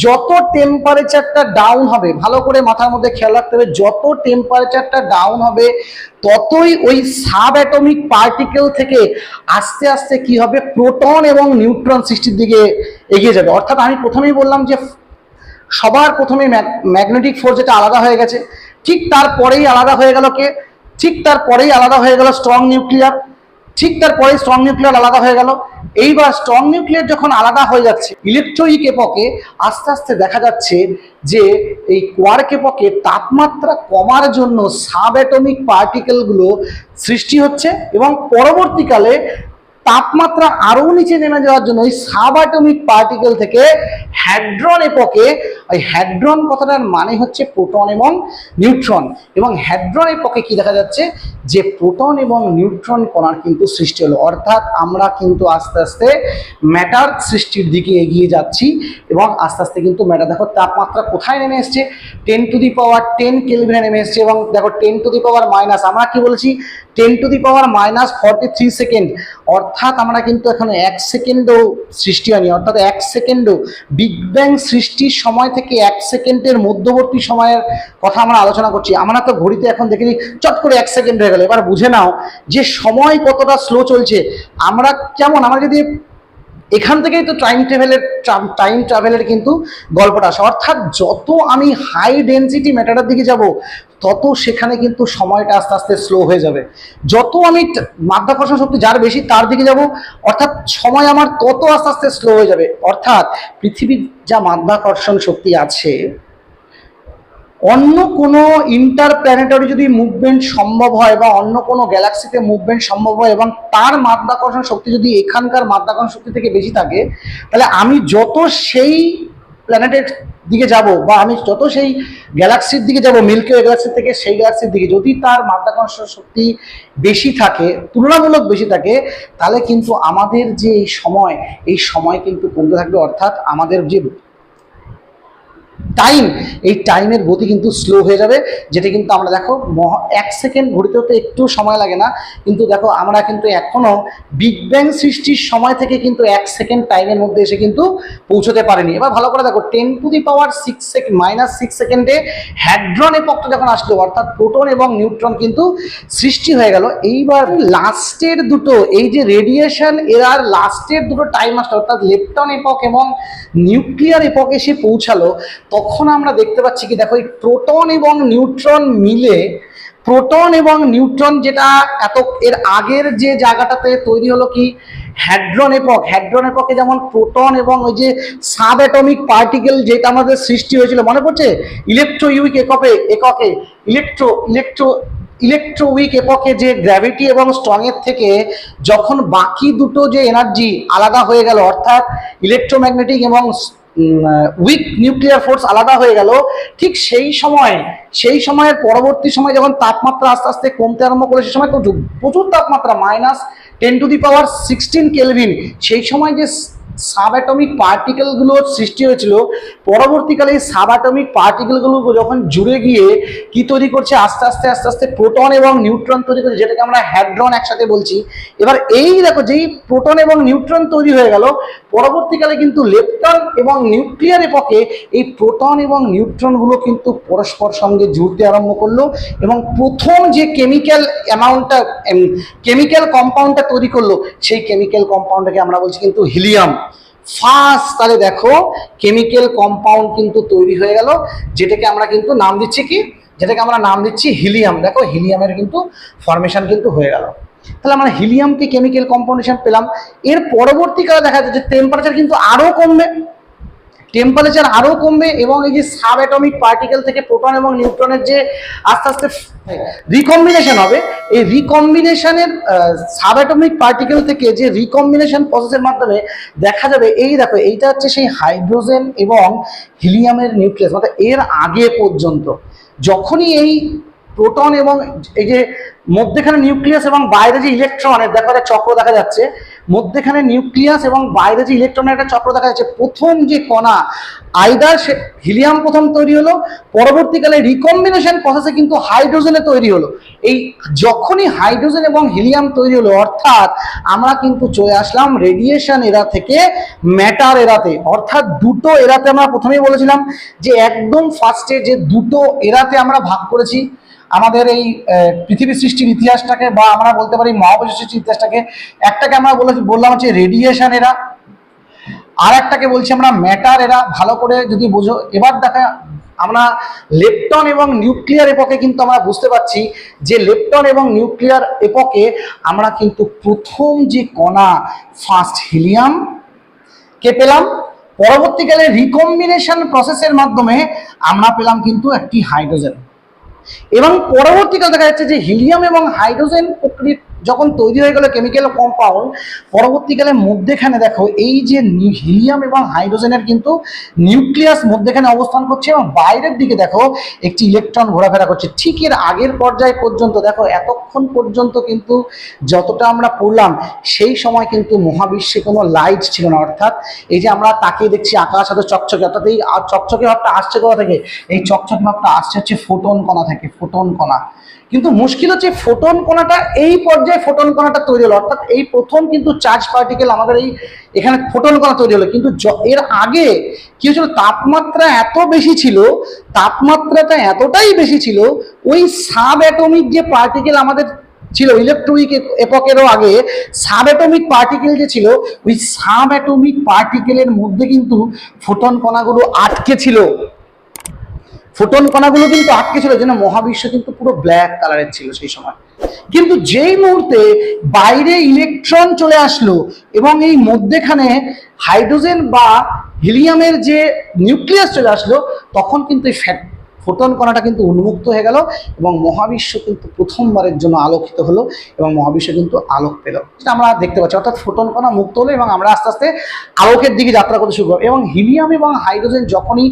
যত টেম্পারেচারটা ডাউন হবে, ভালো করে মাথার মধ্যে খেয়াল রাখতে হবে, যত টেম্পারেচারটা ডাউন হবে ততই ওই সাব অ্যাটমিক পার্টিকেল থেকে আস্তে আস্তে কি হবে, প্রোটন এবং নিউট্রন সৃষ্টির দিকে এগিয়ে যাবে। অর্থাৎ আমি প্রথমেই বললাম যে সবার প্রথমে ম্যাগনেটিক ফোর্স যেটা আলাদা হয়ে গেছে, ঠিক তারপরেই আলাদা হয়ে গেল কে? ঠিক তারপরেই আলাদা হয়ে গেল স্ট্রং নিউক্লিয়ার, ঠিক তারপরে স্ট্রং নিউক্লিয়ার আলাদা হয়ে গেল। এইবার স্ট্রং নিউক্লিয়ার যখন আলাদা হয়ে যাচ্ছে ইলেকট্রোউইক এপকে, আস্তে আস্তে দেখা যাচ্ছে যে এই কোয়ার্ক এপকে তাপমাত্রা কমার জন্য সাব অ্যাটমিক পার্টিকেলগুলো সৃষ্টি হচ্ছে, এবং পরবর্তীকালে তাপমাত্রা আরো নিচে নেমে যাওয়ার জন্য ওই সাব অ্যাটমিক পার্টিকেল থেকে হ্যাড্রন এপকে, ওই হ্যাড্রন কথাটার মানে হচ্ছে প্রোটন এবং নিউট্রন, এবং হ্যাড্রন এপকে কি দেখা যাচ্ছে যে প্রোটন এবং নিউট্রন কণার কিন্তু সৃষ্টি হলো। অর্থাৎ আমরা কিন্তু আস্তে আস্তে ম্যাটার সৃষ্টির দিকে এগিয়ে যাচ্ছি, এবং আস্তে আস্তে কিন্তু ম্যাটার, দেখো তাপমাত্রা কোথায় নেমে এসছে, 10⁻10 কেলভিনে নেমে এসছে, এবং দেখো 10⁻⁻, আমরা কি বলেছি 10⁻⁻43 সেকেন্ড, অর্থাৎ আমরা কিন্তু এখানে 1 সেকেন্ডও সৃষ্টি হয়নি, অর্থাৎ 1 সেকেন্ডও বিগ ব্যাং সৃষ্টির সময় থেকে 1 সেকেন্ডের মধ্যবর্তী সময়ের কথা আমরা আলোচনা করছি। আমরা তো ঘড়িতে এখন দেখিনি চট করে 1 সেকেন্ড হয়ে গেল। এবার বুঝে নাও যে সময় কতটা স্লো চলছে। আমরা কেমন, আমরা যদি এখান থেকেই তো টাইম ট্রাভেলের কিন্তু গল্পটা আসে, অর্থাৎ যত আমি হাই ডেনসিটি ম্যাটারের দিকে যাব তত সেখানে কিন্তু সময়টা আস্তে আস্তে স্লো হয়ে যাবে। যত আমি মাধ্যাকর্ষণ শক্তি যার বেশি তার দিকে যাব, অর্থাৎ সময় আমার তত আস্তে আস্তে স্লো হয়ে যাবে। অর্থাৎ পৃথিবীর যা মাধ্যাকর্ষণ শক্তি আছে, অন্য কোনো ইন্টারপ্ল্যানেটারি যদি মুভমেন্ট সম্ভব হয় বা অন্য কোনো গ্যালাক্সিতে মুভমেন্ট সম্ভব হয় এবং তার মাধ্যাকর্ষণ শক্তি যদি এখানকার মাধ্যাকর্ষণ শক্তি থেকে বেশি থাকে, তাহলে আমি যত সেই প্ল্যানেটের দিকে যাব বা আমি যত সেই গ্যালাক্সির দিকে যাব, মিল্কি ওয়ে গ্যালাক্সি থেকে সেই গ্যালাক্সির দিকে, যদি তার মাধ্যাকর্ষণ শক্তি বেশি থাকে, তুলনামূলক বেশি থাকে, তাহলে কিন্তু আমাদের যে এই সময় কিন্তু কমতে থাকবে। অর্থাৎ আমাদের যে টাইম, এই টাইমের গতি কিন্তু স্লো হয়ে যাবে, যেটা কিন্তু আমরা দেখো 1 সেকেন্ড ঘড়িতে হতে একটু সময় লাগে না, কিন্তু দেখো আমরা কিন্তু এখনো বিগ ব্যাং সৃষ্টির সময় থেকে কিন্তু 1 সেকেন্ড টাইমের মধ্যে এসে কিন্তু পৌঁছতে পারেনি। এবার ভালো করে দেখো 10⁻6 সেকেন্ডে হ্যাড্রন এপকটা যখন আসলো, অর্থাৎ প্রোটন এবং নিউট্রন কিন্তু সৃষ্টি হয়ে গেল। এইবার লাস্টের দুটো, এই যে রেডিয়েশন এরার লাস্টের দুটো টাইম আসলো, অর্থাৎ লেপটন এপক এবং নিউক্লিয়ার এপকে এসে পৌঁছালো, তখন আমরা দেখতে পাচ্ছি কি, দেখো এই প্রোটন এবং নিউট্রন মিলে, প্রোটন এবং নিউট্রন যেটা এর আগের যে জায়গাটাতে তৈরি হলো কি হ্যাড্রন এপক, হ্যাড্রন এপকে যেমন প্রোটন এবং ওই যে সাব অ্যাটমিক পার্টিকেল যেটা আমাদের সৃষ্টি হয়েছিল মনে পড়ছে, ইলেকট্রোউইক এককে ইলেকট্রোউইক এপকে যে গ্র্যাভিটি এবং স্ট্রং এর থেকে যখন বাকি দুটো যে এনার্জি আলাদা হয়ে গেল, অর্থাৎ ইলেকট্রোম্যাগনেটিক এবং উইক নিউক্লিয়ার ফোর্স আলাদা হয়ে গেল, ঠিক সেই সময়ের পরবর্তী সময় যখন তাপমাত্রা আস্তে আস্তে কমতে আরম্ভ করে, সেই সময় প্রচুর তাপমাত্রা -10⁻16 কেলভিন, সেই সময় যে সাব অ্যাটমিক পার্টিকেলগুলো সৃষ্টি হয়েছিল, পরবর্তীকালে এই সাব অ্যাটমিক পার্টিকেলগুলো যখন জুড়ে গিয়ে কি তৈরি করছে, আস্তে আস্তে প্রোটন এবং নিউট্রন তৈরি করছে, যেটাকে আমরা হ্যাড্রন একসাথে বলছি। এবার এই দেখো যেই প্রোটন এবং নিউট্রন তৈরি হয়ে গেল, পরবর্তীকালে কিন্তু লেপটন এবং নিউক্লিয়ার এপকে এই প্রোটন এবং নিউট্রনগুলো কিন্তু পরস্পর সঙ্গে জুড়তে আরম্ভ করলো, এবং প্রথম যে কেমিক্যাল কম্পাউন্ডটা তৈরি করলো, সেই কেমিক্যাল কম্পাউন্ডটাকে আমরা বলছি কিন্তু হিলিয়াম। ফার্স্ট তাহলে দেখো কেমিক্যাল কম্পাউন্ড কিন্তু তৈরি হয়ে গেল, যেটাকে আমরা কিন্তু নাম দিচ্ছি হিলিয়াম। দেখো হিলিয়ামের কিন্তু ফরমেশন কিন্তু হয়ে গেল। তাহলে আমরা হিলিয়ামকে কেমিক্যাল কম্পাউন্ডেশন পেলাম। এর পরবর্তীকালে দেখা যাচ্ছে টেম্পারেচার কিন্তু আরো কমবে, এবং এই যে সাব অ্যাটমিক পার্টিকেল থেকে প্রোটন এবং নিউট্রনের যে আস্তে আস্তে রিকম্বিনেশন হবে, এই রিকম্বিনেশনের সাব অ্যাটমিক পার্টিকেল থেকে যে রিকম্বিনেশন প্রসেসের মাধ্যমে দেখা যাবে, এই দেখো এইটা হচ্ছে সেই হাইড্রোজেন এবং হিলিয়ামের নিউক্লিয়াস। অর্থাৎ এর আগে পর্যন্ত যখনই এই প্রোটন এবং এই যে মধ্যেখানে নিউক্লিয়াস এবং বাইরে যে ইলেকট্রনের দেখো একটা চক্র দেখা যাচ্ছে, মধ্যেখানে নিউক্লিয়াস এবং বাইরে যে ইলেকট্রনের একটা চক্র দেখা যাচ্ছে, প্রথম যে কণা আইদার হিলিয়াম প্রথম তৈরি হলো, পরবর্তীকালে রিকম্বিনেশন প্রসেসে কিন্তু হাইড্রোজেনে তৈরি হলো। এই যখনই হাইড্রোজেন এবং হিলিয়াম তৈরি হলো, অর্থাৎ আমরা কিন্তু চলে আসলাম রেডিয়েশন এরা থেকে ম্যাটার এরাতে। অর্থাৎ দুটো এরাতে আমরা প্রথমেই বলেছিলাম যে একদম ফার্স্টে যে দুটো এরাতে আমরা ভাগ করেছি আমাদের এই পৃথিবী সৃষ্টির ইতিহাসটাকে, বা আমরা বলতে পারি মহাবিশ্ব সৃষ্টির ইতিহাসটাকে। একটাকে আমরা বললাম হচ্ছে রেডিয়েশন এরা, আর একটাকে বলছি আমরা ম্যাটার এরা। ভালো করে যদি বোঝো, এবার দেখা আমরা লেপটন এবং নিউক্লিয়ার এপকে কিন্তু আমরা বুঝতে পারছি যে লেপটন এবং নিউক্লিয়ার এপকে আমরা কিন্তু প্রথম যে কণা ফার্স্ট হিলিয়াম কে পেলাম, পরবর্তীকালে রিকম্বিনেশন প্রসেসের মাধ্যমে আমরা পেলাম কিন্তু একটি হাইড্রোজেন, এবং পরবর্তীকালে দেখা যাচ্ছে যে হিলিয়াম এবং হাইড্রোজেন যখন তৈরি হয়ে গেল কেমিক্যাল কম্পাউন্ড, পরবর্তীকালে মধ্যেখানে দেখো এই যে হিলিয়াম এবং হাইড্রোজেনের কিন্তু নিউক্লিয়াস মধ্যেখানে অবস্থান করছে এবং বাইরের দিকে দেখো একটি ইলেকট্রন ঘোরাফেরা করছে। ঠিক এর আগের পর্যায় পর্যন্ত দেখো, এতক্ষণ পর্যন্ত কিন্তু যতটা আমরা পড়লাম সেই সময় কিন্তু মহাবিশ্বে কোনো লাইট ছিল না, অর্থাৎ এই যে আমরা তাকিয়ে দেখছি আকাশ এত চকচকে, অর্থাৎ এই চকচকে ভাবটা আসছে কোথা থেকে? এই চকচকে ভাবটা আসছে হচ্ছে ফোটন কণা থেকে, ফোটন কণা। কিন্তু মুশকিল হচ্ছে ফোটন কণাটা এই পর্যায়ে ফোটন কণাটা তৈরি হলো, অর্থাৎ এই প্রথম কিন্তু চার্জ পার্টিকেল আমাদের এই এখানে ফোটন কণা তৈরি হলো। কিন্তু এর আগে কি হয়েছিল, তাপমাত্রা এত বেশি ছিল, তাপমাত্রাটা এতটাই বেশি ছিল, ওই সাব অ্যাটমিক যে পার্টিকেল আমাদের ছিল ইলেকট্রনিক এপকেরও আগে, সাব অ্যাটমিক পার্টিকেল যে ছিল, ওই সাব অ্যাটমিক পার্টিকেলের মধ্যে কিন্তু ফোটন কণাগুলো আটকে ছিল, ফোটন কণাগুলো কিন্তু আটকে ছিল, যেন মহাবিশ্ব কিন্তু পুরো ব্ল্যাক কালারের ছিল সেই সময়। কিন্তু যেই মুহূর্তে বাইরে ইলেকট্রন চলে আসলো এবং এই মধ্যেখানে হাইড্রোজেন বা হিলিয়ামের যে নিউক্লিয়াস চলে আসলো, তখন কিন্তু এই ফোটন কণাটা কিন্তু উন্মুক্ত হয়ে গেল এবং মহাবিশ্ব কিন্তু প্রথমবারের জন্য আলোকিত হলো এবং মহাবিশ্ব কিন্তু আলোক পেল, সেটা আমরা দেখতে পাচ্ছি। অর্থাৎ ফোটন কণা মুক্ত হলো এবং আমরা আস্তে আস্তে আলোকের দিকে যাত্রা করতে শুরু করবো। এবং হিলিয়াম এবং হাইড্রোজেন যখনই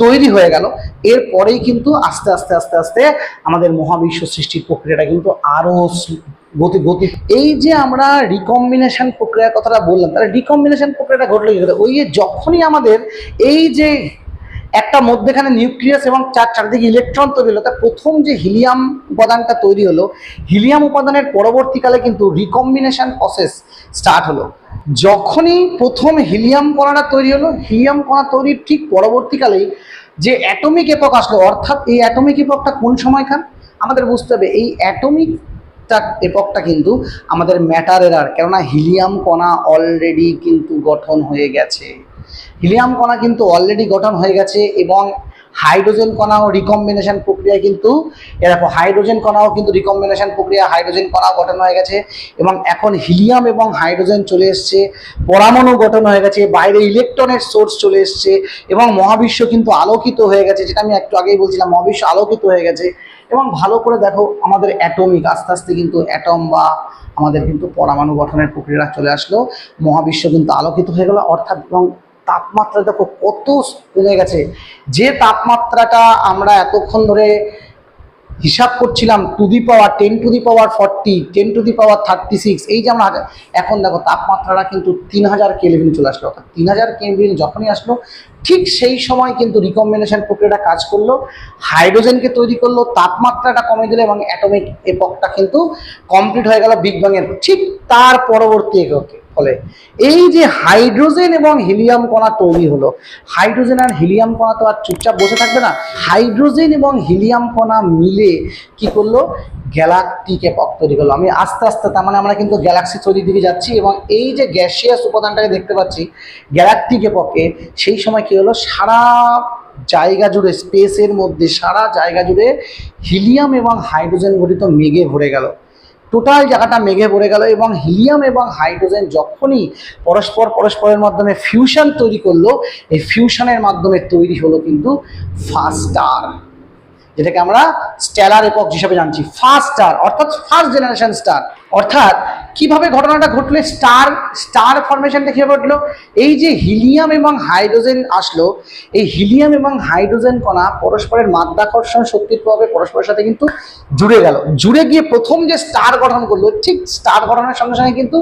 তৈরি হয়ে গেল, এরপরেই কিন্তু আস্তে আস্তে আস্তে আস্তে আমাদের মহাবিশ্ব সৃষ্টির প্রক্রিয়াটা কিন্তু আরো গতি। এই যে আমরা রিকম্বিনেশন প্রক্রিয়ার কথাটা বললাম, তাহলে রিকম্বিনেশন প্রক্রিয়াটা ঘটলো ওই যে যখনই আমাদের এই যে একটা মধ্যেখানে নিউক্লিয়াস এবং চারদিকে ইলেকট্রন তৈরি হলো, তার প্রথম যে হিলিয়াম উপাদানটা তৈরি হলো, হিলিয়াম উপাদানের পরবর্তীকালে কিন্তু রিকম্বিনেশন প্রসেস স্টার্ট হলো। যখনই প্রথম হিলিয়াম কণাটা তৈরি হলো, হিলিয়াম কণা তৈরির ঠিক পরবর্তীকালেই যে অ্যাটমিক এপক আসলো, অর্থাৎ এই অ্যাটমিক এপকটা কোন সময়কার আমাদের বুঝতে হবে। এই অ্যাটমিক এপকটা কিন্তু আমাদের ম্যাটার এরার, কেননা হিলিয়াম কণা অলরেডি কিন্তু গঠন হয়ে গেছে, হিলিয়াম কণা কিন্তু অলরেডি গঠন হয়ে গেছে এবং হাইড্রোজেন কণাও রিকম্বিনেশন প্রক্রিয়া কিন্তু এরকম, হাইড্রোজেন কণাও কিন্তু রিকম্বিনেশন প্রক্রিয়া, হাইড্রোজেন কণা গঠন হয়ে গেছে এবং এখন হিলিয়াম এবং হাইড্রোজেন চলে এসছে, পরমাণু গঠন হয়ে গেছে, বাইরে ইলেকট্রনের সোর্স চলে এসছে এবং মহাবিশ্ব কিন্তু আলোকিত হয়ে গেছে, যেটা আমি একটু আগেই বলছিলাম, মহাবিশ্ব আলোকিত হয়ে গেছে। এবং ভালো করে দেখো আমাদের অ্যাটমিক আস্তে আস্তে কিন্তু অ্যাটম বা আমাদের কিন্তু পরমাণু গঠনের প্রক্রিয়া চলে আসলো, মহাবিশ্ব কিন্তু আলোকিত হয়ে গেল। অর্থাৎ এবং তাপমাত্রা দেখো কত কমে গেছে, যে তাপমাত্রাটা আমরা এতক্ষণ ধরে হিসাব করছিলাম to the power 10 to the power 40, 10 to the power 36, এই যে আমরা এখন দেখো তাপমাত্রাটা কিন্তু 3000 কেলভিন চলে আসলো। অর্থাৎ 3000 কেলভিন যখনই আসলো, ঠিক সেই সময় কিন্তু রিকম্বিনেশন প্রক্রিয়াটা কাজ করলো, হাইড্রোজেনকে তৈরি করলো, তাপমাত্রাটা কমে দিল এবং অ্যাটমিক এপকটা কিন্তু কমপ্লিট হয়ে গেল বিগ ব্যাং এর ঠিক তার পরবর্তী এককে ফলে এই যে হাইড্রোজেন এবং হিলিয়াম কণা তৈরি হলো। হাইড্রোজেন আর হিলিয়াম কণা তো আর চুপচাপ বসে থাকবে না, হাইড্রোজেন এবং হিলিয়াম কণা মিলে কি করলো, গ্যালাকটিক এপক তৈরি করলো। আমি আস্তে আস্তে তার মানে আমরা কিন্তু গ্যালাক্সি তৈরির দিকে যাচ্ছি এবং এই যে গ্যাসিয়াস উপাদানটাকে দেখতে পাচ্ছি গ্যালাকটিক এপকে, সেই সময় কি হলো, সারা জায়গা জুড়ে স্পেসের মধ্যে সারা জায়গা জুড়ে হিলিয়াম এবং হাইড্রোজেন গঠিত মেঘে ভরে গেল, টোটাল জায়গাটা মেঘে ভরে গেল। এবং হিলিয়াম এবং হাইড্রোজেন যখনই পরস্পরের মাধ্যমে ফিউশন তৈরি করলো, এই ফিউশনের মাধ্যমে তৈরি হলো কিন্তু ফার্স্ট স্টার, যেটাকে আমরা স্টেলার এপক হিসাবে জানছি। ফার্স্ট স্টার অর্থাৎ ফার্স্ট জেনারেশন স্টার। অর্থাৎ কিভাবে ঘটনাটা ঘটলো, স্টার ফরমেশনটা কিভাবে ঘটলো, এই যে হিলিয়াম এবং হাইড্রোজেন আসলো, এই হিলিয়াম এবং হাইড্রোজেন কণা পরস্পরের মাধ্যাকর্ষণ শক্তির প্রভাবে পরস্পরের সাথে কিন্তু জুড়ে গেল, জুড়ে গিয়ে প্রথম যে স্টার গঠন করলো, ঠিক স্টার গঠনের সঙ্গে সঙ্গে কিন্তু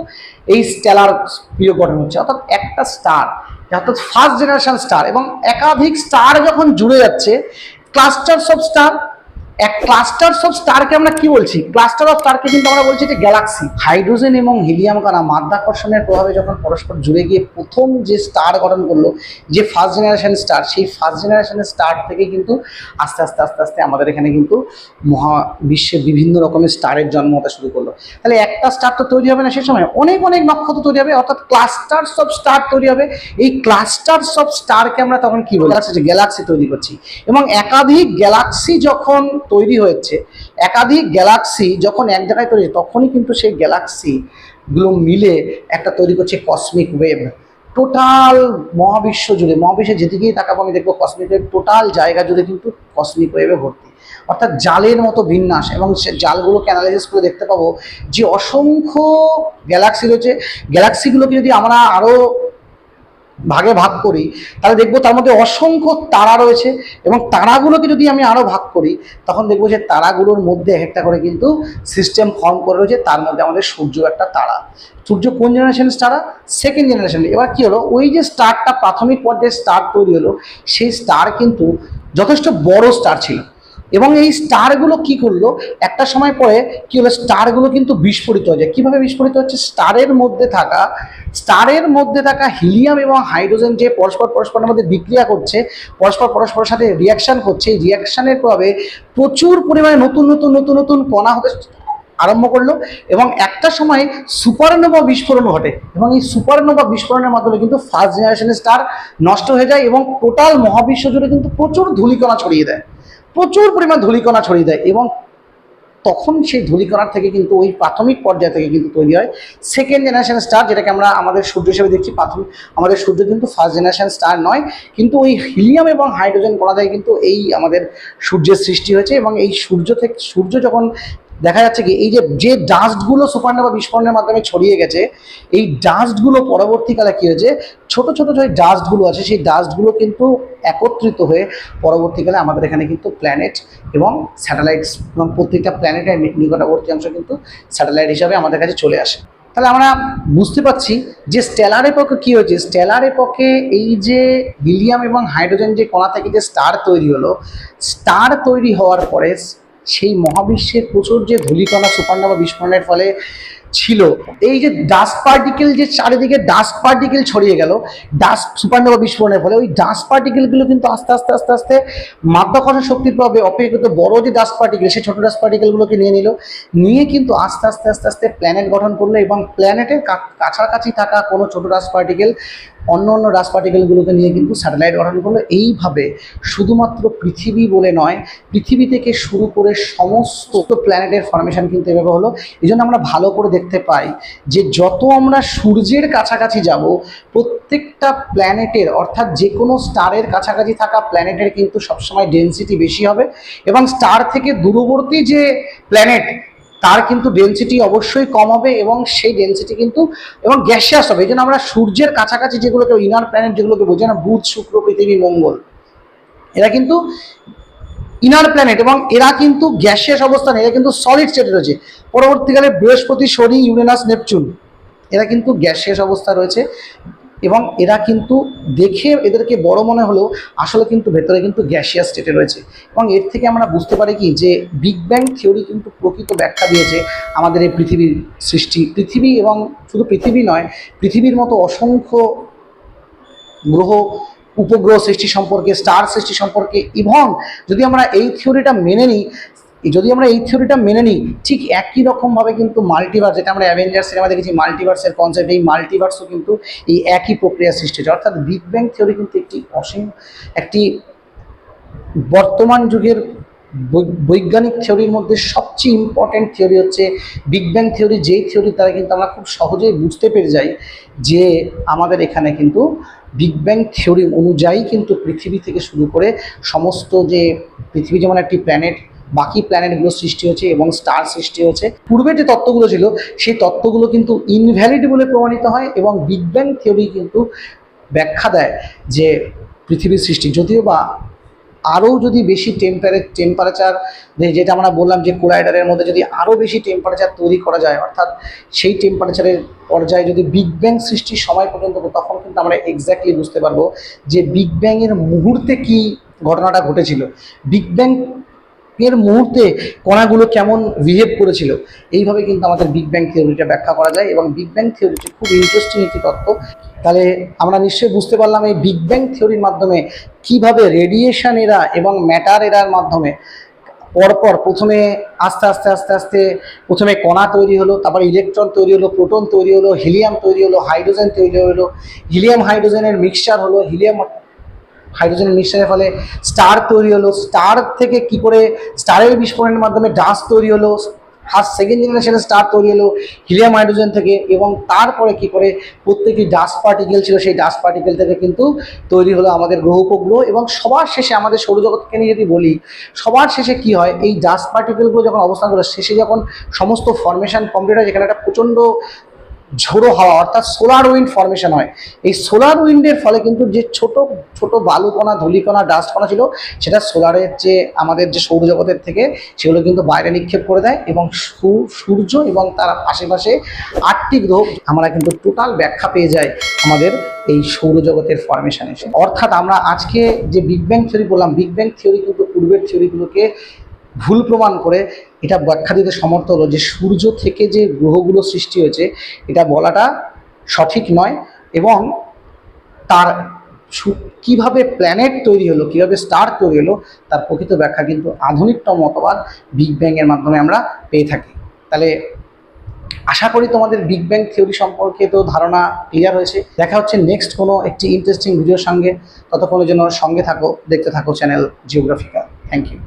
এই স্টেলার পিরিয়ড গঠন হচ্ছে। অর্থাৎ একটা স্টার, অর্থাৎ ফার্স্ট জেনারেশন স্টার এবং একাধিক স্টার যখন জুড়ে যাচ্ছে, ক্লাস্টারস অফ স্টার। এক ক্লাস্টারস অফ স্টারকে আমরা কি বলছি, ক্লাস্টার অফ স্টারকে কিন্তু আমরা বলছি যে গ্যালাক্সি। হাইড্রোজেন এবং হিলিয়াম কণা মাধ্যাকর্ষণের প্রভাবে যখন পরস্পর জুড়ে গিয়ে প্রথম যে স্টার গঠন করলো, যে ফার্স্ট জেনারেশন স্টার, সেই ফার্স্ট জেনারেশনের স্টার থেকে কিন্তু আস্তে আস্তে আস্তে আস্তে আমাদের এখানে কিন্তু মহাবিশ্বে বিভিন্ন রকমের স্টারের জন্ম হতে শুরু করলো। তাহলে একটা স্টার তো তৈরি হবে না, সে সময় অনেক অনেক নক্ষত্র তৈরি হবে, অর্থাৎ ক্লাস্টারস অফ স্টার তৈরি হবে। এই ক্লাস্টারস অফ স্টারকে আমরা তখন কি বলি, গ্যালাক্সি তৈরি করছি। এবং একাধিক গ্যালাক্সি যখন তৈরি হয়েছে, একাধিক গ্যালাক্সি যখন এক জায়গায় তৈরি, তখনই কিন্তু সেই গ্যালাক্সিগুলো মিলে একটা তৈরি করছে কসমিক ওয়েভ। টোটাল মহাবিশ্ব জুড়ে, মহাবিশ্বে যেদিকেই তাকাবো আমি দেখবো কসমিক ওয়েভ, টোটাল জায়গা জুড়ে কিন্তু কসমিক ওয়েভে ভর্তি। অর্থাৎ জালের মতো বিন্যাস, এবং সে জালগুলোকে অ্যানালাইসিস করে দেখতে পাবো যে অসংখ্য গ্যালাক্সি রয়েছে। গ্যালাক্সিগুলোকে যদি আমরা আরও ভাগে ভাগ করি তাহলে দেখবো তার মধ্যে অসংখ্য তারা রয়েছে, এবং তারাগুলোকে যদি আমি আরও ভাগ করি তখন দেখবো যে তারাগুলোর মধ্যে একটা করে কিন্তু সিস্টেম ফর্ম করে রয়েছে। তার মধ্যে আমাদের সূর্য একটা তারা। সূর্য কোন জেনারেশন স্টার? Second generation. এবার কি হলো, ওই যে স্টারটা প্রাথমিক পর্যায়ে স্টার তৈরি হলো, সেই স্টার কিন্তু যথেষ্ট বড় স্টার ছিল, এবং এই স্টারগুলো কি করলো, একটা সময় পরে কি হলো, স্টারগুলো কিন্তু বিস্ফোরিত হয়ে যায়। কীভাবে বিস্ফোরিত হচ্ছে? স্টারের মধ্যে থাকা হিলিয়াম এবং হাইড্রোজেন যে পরস্পরের মধ্যে বিক্রিয়া করছে, পরস্পরের সাথে রিয়াকশান করছে, এই রিয়াকশানের প্রভাবে প্রচুর পরিমাণে নতুন নতুন নতুন নতুন কণা হতে আরম্ভ করলো, এবং একটা সময় সুপারনোভা বিস্ফোরণ ঘটে, এবং এই সুপারনোভা বিস্ফোরণের মাধ্যমে কিন্তু ফার্স্ট জেনারেশনের স্টার নষ্ট হয়ে যায়, এবং টোটাল মহাবিশ্ব জুড়ে কিন্তু প্রচুর ধূলিকণা ছড়িয়ে দেয়, প্রচুর পরিমাণ ধূলিকণা ছড়িয়ে দেয়। এবং তখন সেই ধূলিকণার থেকে কিন্তু ওই প্রাথমিক পর্যায় থেকে কিন্তু তৈরি হয় সেকেন্ড জেনারেশন স্টার, যেটাকে আমরা আমাদের সূর্য হিসেবে দেখছি। আমাদের সূর্য কিন্তু ফার্স্ট জেনারেশন স্টার নয়, কিন্তু ওই হিলিয়াম এবং হাইড্রোজেন কণা থেকে কিন্তু এই আমাদের সূর্যের সৃষ্টি হয়েছে। এবং এই সূর্য যখন দেখা যাচ্ছে কি, এই যে ডাস্টগুলো সুপারনোভা বিস্ফোরণের মাধ্যমে ছড়িয়ে গেছে, এই ডাস্টগুলো পরবর্তীকালে কী হয়েছে, ছোট ছোট যে ডাস্টগুলো আছে সেই ডাস্টগুলো কিন্তু একত্রিত হয়ে পরবর্তীকালে আমাদের এখানে কিন্তু প্ল্যানেট এবং স্যাটেলাইটস, এবং প্রত্যেকটা প্ল্যানেটের নিকটবর্তী অংশ কিন্তু স্যাটেলাইট হিসাবে আমাদের কাছে চলে আসে। তাহলে আমরা বুঝতে পারছি যে স্টেলার এপকে কী হয়েছে। স্টেলার এপকে এই যে হিলিয়াম এবং হাইড্রোজেন যে কণা থেকে যে স্টার তৈরি হলো, স্টার তৈরি হওয়ার পরে সেই মহাবিশ্বের প্রচুর যে ধূলিকণা সুপারনোভা বিস্ফোরণের ফলে ছিল, এই যে ডাস্ট পার্টিকেল, যে চারিদিকে ডাস্ট পার্টিকেল ছড়িয়ে গেল সুপারনোভা বিস্ফোরণের ফলে, ওই ডাস্ট পার্টিকেলগুলো কিন্তু আস্তে আস্তে আস্তে আস্তে মাধ্যাকর্ষণ শক্তির প্রভাবে অপেক্ষাকৃত বড় যে ডাস্ট পার্টিকেল, সেই ছোটো ডাস্ট পার্টিকেলগুলোকে নিয়ে কিন্তু আস্তে আস্তে আস্তে আস্তে প্ল্যানেট গঠন করলো, এবং প্ল্যানেটের কাছাকাছি থাকা কোনো ছোটো ডাস্ট পার্টিকেল অন্য ডাস্ট পার্টিকেলগুলোকে নিয়ে কিন্তু স্যাটেলাইট গঠন করলো। এইভাবে শুধুমাত্র পৃথিবী বলে নয়, পৃথিবী থেকে শুরু করে সমস্ত প্ল্যানেটের ফরমেশন কিন্তু এভাবে হলো। এই জন্য আমরা ভালো করে দেখতে পাই যে যত আমরা সূর্যের কাছাকাছি যাব, প্রত্যেকটা প্ল্যানেটের, অর্থাৎ যে কোনো স্টারের কাছাকাছি থাকা প্ল্যানেটের কিন্তু সবসময় ডেনসিটি বেশি হবে, এবং স্টার থেকে দূরবর্তী যে প্ল্যানেট তার কিন্তু ডেনসিটি অবশ্যই কম হবে, এবং সেই ডেনসিটি কিন্তু এবং গ্যাসিয়াস হবে। এই জন্য আমরা সূর্যের কাছাকাছি যেগুলোকে ইনার প্ল্যানেট যেগুলোকে বোঝে না, বুধ, শুক্র, পৃথিবী, মঙ্গল, এরা কিন্তু ইনার প্ল্যানেট, এবং এরা কিন্তু গ্যাসিয়াস অবস্থানে, এরা কিন্তু সলিড স্টেটে রয়েছে। পরবর্তীকালে বৃহস্পতি, শনি, ইউরেনাস, নেপচুন, এরা কিন্তু গ্যাসিয়াস অবস্থা রয়েছে, এবং এরা কিন্তু দেখে এদেরকে বড় মনে হলেও আসলে কিন্তু ভেতরে কিন্তু গ্যাসিয়াস স্টেটে রয়েছে। এবং এর থেকে আমরা বুঝতে পারি কি, যে বিগ ব্যাং থিওরি কিন্তু প্রকৃত ব্যাখ্যা দিয়েছে আমাদের এই পৃথিবীর সৃষ্টি। পৃথিবী, এবং শুধু পৃথিবী নয়, পৃথিবীর মতো অসংখ্য গ্রহ, উপগ্রহ সৃষ্টি সম্পর্কে, স্টার সৃষ্টি সম্পর্কে, এবং যদি আমরা এই থিওরিটা মেনে নিই, ঠিক একই রকমভাবে কিন্তু মাল্টিভার্স, যেটা আমরা অ্যাভেঞ্জার সিনেমা দেখেছি, মাল্টিভার্সের কনসেপ্ট, এই মাল্টিভার্সও কিন্তু এই একই প্রক্রিয়া সৃষ্টি হচ্ছে। অর্থাৎ বিগ ব্যাং থিওরি কিন্তু একটি বর্তমান যুগের বৈজ্ঞানিক থিওরির মধ্যে সবচেয়ে ইম্পর্ট্যান্ট থিওরি হচ্ছে বিগ ব্যাং থিওরি, যেই থিওরির দ্বারা কিন্তু আমরা খুব সহজেই বুঝতে পেরে যাই যে আমাদের এখানে কিন্তু বিগ ব্যাং থিওরি অনুযায়ী কিন্তু পৃথিবী থেকে শুরু করে সমস্ত, যে পৃথিবী যেমন একটি প্ল্যানেট, বাকি প্ল্যানেটগুলো সৃষ্টি হয়েছে এবং স্টার সৃষ্টি হয়েছে। পূর্বে যে তত্ত্বগুলো ছিল সেই তত্ত্বগুলো কিন্তু ইনভ্যালিড বলে প্রমাণিত হয়, এবং বিগ ব্যাং থিওরি কিন্তু ব্যাখ্যা দেয় যে পৃথিবীর সৃষ্টি, যদিও বা আরও যদি বেশি টেম্পারেচার, যেটা আমরা বললাম যে কোলাইডারের মধ্যে যদি আরও বেশি টেম্পারেচার তৈরি করা যায়, অর্থাৎ সেই টেম্পারেচারের পর্যায়ে যদি বিগ ব্যাং সৃষ্টির সময় পর্যন্ত, তখন কিন্তু আমরা এক্স্যাক্টলি বুঝতে পারবো যে বিগ ব্যাংয়ের মুহূর্তে কি ঘটনাটা ঘটেছিল, বিগ ব্যাং এর মুহূর্তে কণাগুলো কেমন বিহেভ করেছিল। এইভাবে কিন্তু আমাদের বিগ ব্যাং থিওরিটা ব্যাখ্যা করা যায়, এবং বিগ ব্যাং থিওরিটি খুব ইন্টারেস্টিং একটি তত্ত্ব। তাহলে আমরা নিশ্চয়ই বুঝতে পারলাম এই বিগ ব্যাং থিওরির মাধ্যমে কিভাবে রেডিয়েশন এরা এবং ম্যাটার এরার মাধ্যমে পরপর প্রথমে আস্তে আস্তে আস্তে আস্তে প্রথমে কণা তৈরি হলো, তারপর ইলেকট্রন তৈরি হলো, প্রোটন তৈরি হলো, হিলিয়াম তৈরি হলো, হাইড্রোজেন তৈরি হলো, হিলিয়াম হাইড্রোজেনের মিক্সচার হলো, হিলিয়াম হাইড্রোজেনের মিক্সচারের ফলে স্টার তৈরি হলো, স্টার থেকে কি করে স্টারের বিস্ফোরণের মাধ্যমে ডাস্ট তৈরি হলো, ফার্স্ট সেকেন্ড জেনারেশনের স্টার তৈরি হলো হিলিয়াম হাইড্রোজেন থেকে, এবং তারপরে কি করে প্রত্যেকটি ডাস্ট পার্টিকেল ছিল, সেই ডাস্ট পার্টিকেল থেকে কিন্তু তৈরি হলো আমাদের গ্রহ উপগ্রহ। এবং সবার শেষে আমাদের সৌরজগৎকে নিয়ে যদি বলি, সবার শেষে কি হয়, এই ডাস্ট পার্টিকেলগুলো যখন অবস্থান করে শেষে যখন সমস্ত ফরমেশন কমপ্লিট হয়, যেখানে একটা প্রচণ্ড ঝোড়ো হাওয়া অর্থাৎ সোলার উইন্ড ফর্মেশন হয়, এই সোলার উইন্ডের ফলে কিন্তু যে ছোট ছোট বালুকণা, ধূলিকণা, ডাস্টকণা ছিল, সেটা সোলারের যে আমাদের যে সৌরজগতের থেকে সেগুলো কিন্তু বাইরে নিক্ষেপ করে দেয়, এবং সূর্য এবং তার আশেপাশে 8টি গ্রহ আমরা কিন্তু টোটাল ব্যাখ্যা পেয়ে যাই আমাদের এই সৌরজগতের ফরমেশনে। অর্থাৎ আমরা আজকে যে বিগ ব্যাং থিওরি বললাম, বিগ ব্যাং থিওরি কিন্তু পূর্বের থিওরিগুলোকে ভুল প্রমাণ করে এটা ব্যাখ্যা দিতে সমর্থ হলো যে সূর্য থেকে যে গ্রহগুলো সৃষ্টি হয়েছে এটা বলাটা সঠিক নয়, এবং তার কিভাবে প্ল্যানেট তৈরি হলো, কিভাবে স্টার তৈরি হলো, তার প্রকৃত ব্যাখ্যা কিন্তু আধুনিকতম মতবাদ বিগ ব্যাংয়ের মাধ্যমে আমরা পেয়ে থাকি। তাহলে আশা করি তোমাদের বিগ ব্যাং থিওরি সম্পর্কে তো ধারণা ক্লিয়ার হয়েছে। দেখা হচ্ছে নেক্সট কোনো একটি ইন্টারেস্টিং ভিডিওর সঙ্গে। ততক্ষণের জন্য সঙ্গে থাকো, দেখতে থাকো চ্যানেল জিওগ্রাফিক্যাল। Thank you.